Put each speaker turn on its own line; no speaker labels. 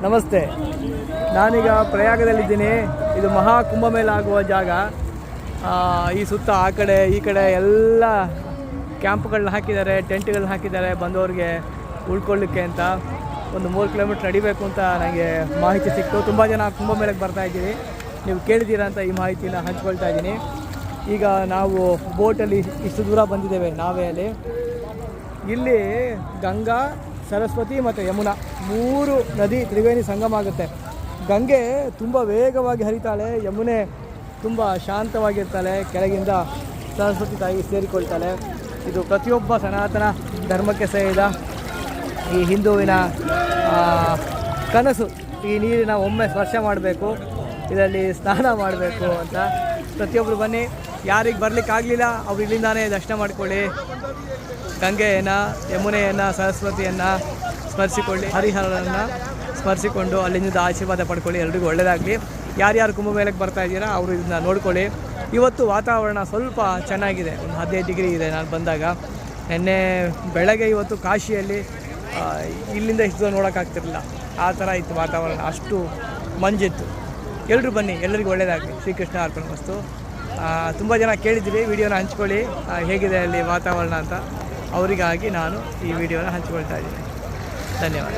ನಮಸ್ತೆ. ನಾನೀಗ ಪ್ರಯಾಗದಲ್ಲಿದ್ದೀನಿ. ಇದು ಮಹಾ ಕುಂಭಮೇಳ ಆಗುವ ಜಾಗ. ಈ ಸುತ್ತ ಆ ಕಡೆ ಈ ಕಡೆ ಎಲ್ಲ ಕ್ಯಾಂಪ್ಗಳನ್ನ ಹಾಕಿದ್ದಾರೆ, ಟೆಂಟ್ಗಳನ್ನ ಹಾಕಿದ್ದಾರೆ ಬಂದವ್ರಿಗೆ ಉಳ್ಕೊಳ್ಳಿಕ್ಕೆ ಅಂತ. ಒಂದು 3 ಕಿಲೋಮೀಟ್ರ್ ನಡಿಬೇಕು ಅಂತ ನನಗೆ ಮಾಹಿತಿ ಸಿಕ್ತು. ತುಂಬ ಜನ ಕುಂಭಮೇಳಕ್ಕೆ ಬರ್ತಾಯಿದ್ದೀವಿ, ನೀವು ಕೇಳಿದ್ದೀರಾ ಅಂತ ಈ ಮಾಹಿತಿನ ಹಂಚ್ಕೊಳ್ತಾ ಇದ್ದೀನಿ. ಈಗ ನಾವು ಬೋಟಲ್ಲಿ ಇಷ್ಟು ದೂರ ಬಂದಿದ್ದೇವೆ ನಾವೇ. ಇಲ್ಲಿ ಗಂಗಾ, ಸರಸ್ವತಿ ಮತ್ತು ಯಮುನಾ 3 ನದಿ ತ್ರಿವೇಣಿ ಸಂಗಮ ಆಗುತ್ತೆ. ಗಂಗೆ ತುಂಬ ವೇಗವಾಗಿ ಹರಿತಾಳೆ, ಯಮುನೆ ತುಂಬ ಶಾಂತವಾಗಿರ್ತಾಳೆ, ಕೆಳಗಿಂದ ಸರಸ್ವತಿ ತಾಯಿ ಸೇರಿಕೊಳ್ತಾಳೆ. ಇದು ಪ್ರತಿಯೊಬ್ಬ ಸನಾತನ ಧರ್ಮಕ್ಕೆ ಸೇರಿದ ಈ ಹಿಂದುವಿನ ಕನಸು. ಈ ನೀರಿನ ಒಮ್ಮೆ ಸ್ಪರ್ಶ ಮಾಡಬೇಕು, ಇದರಲ್ಲಿ ಸ್ನಾನ ಮಾಡಬೇಕು ಅಂತ. ಪ್ರತಿಯೊಬ್ಬರು ಬನ್ನಿ. ಯಾರಿಗೆ ಬರಲಿಕ್ಕಾಗಲಿಲ್ಲ ಅವ್ರು ಇಲ್ಲಿಂದಾನೇ ದರ್ಶನ ಮಾಡಿಕೊಳ್ಳಿ. ಗಂಗೆಯನ್ನು, ಯಮುನೆಯನ್ನು, ಸರಸ್ವತಿಯನ್ನು ಸ್ಮರಿಸಿಕೊಳ್ಳಿ, ಹರಿಹರನನ್ನು ಸ್ಮರಿಸಿಕೊಂಡು ಅಲ್ಲಿಂದ ಆಶೀರ್ವಾದ ಪಡ್ಕೊಳ್ಳಿ. ಎಲ್ರಿಗೂ ಒಳ್ಳೆಯದಾಗಲಿ. ಯಾರ್ಯಾರು ಕುಂಭಮೇಳಕ್ಕೆ ಬರ್ತಾ ಇದ್ದೀರಾ ಅವರು ಇದನ್ನ ನೋಡ್ಕೊಳ್ಳಿ. ಇವತ್ತು ವಾತಾವರಣ ಸ್ವಲ್ಪ ಚೆನ್ನಾಗಿದೆ, ಒಂದು 15 ಡಿಗ್ರಿ ಇದೆ ನಾನು ಬಂದಾಗ. ನಿನ್ನೆ ಬೆಳಗ್ಗೆ ಇವತ್ತು ಕಾಶಿಯಲ್ಲಿ ಇಲ್ಲಿಂದ ಇಷ್ಟು ನೋಡೋಕ್ಕಾಗ್ತಿರಲಿಲ್ಲ, ಆ ಥರ ಇತ್ತು ವಾತಾವರಣ, ಅಷ್ಟು ಮಂಜಿತ್ತು. ಎಲ್ಲರೂ ಬನ್ನಿ, ಎಲ್ಲರಿಗೂ ಒಳ್ಳೆಯದಾಗಲಿ. ಶ್ರೀಕೃಷ್ಣ ಅರ್ಪಣಮಸ್ತು. ತುಂಬ ಜನ ಕೇಳಿದ್ದೀರಿ ವಿಡಿಯೋನ ಹಂಚ್ಕೊಳ್ಳಿ ಹೇಗಿದೆ ಅಲ್ಲಿ ವಾತಾವರಣ ಅಂತ. ಅವರಿಗಾಗಿ ನಾನು ಈ ವಿಡಿಯೋನ ಹಂಚ್ಕೊಳ್ತಾ ಇದ್ದೀನಿ. ಧನ್ಯವಾದ.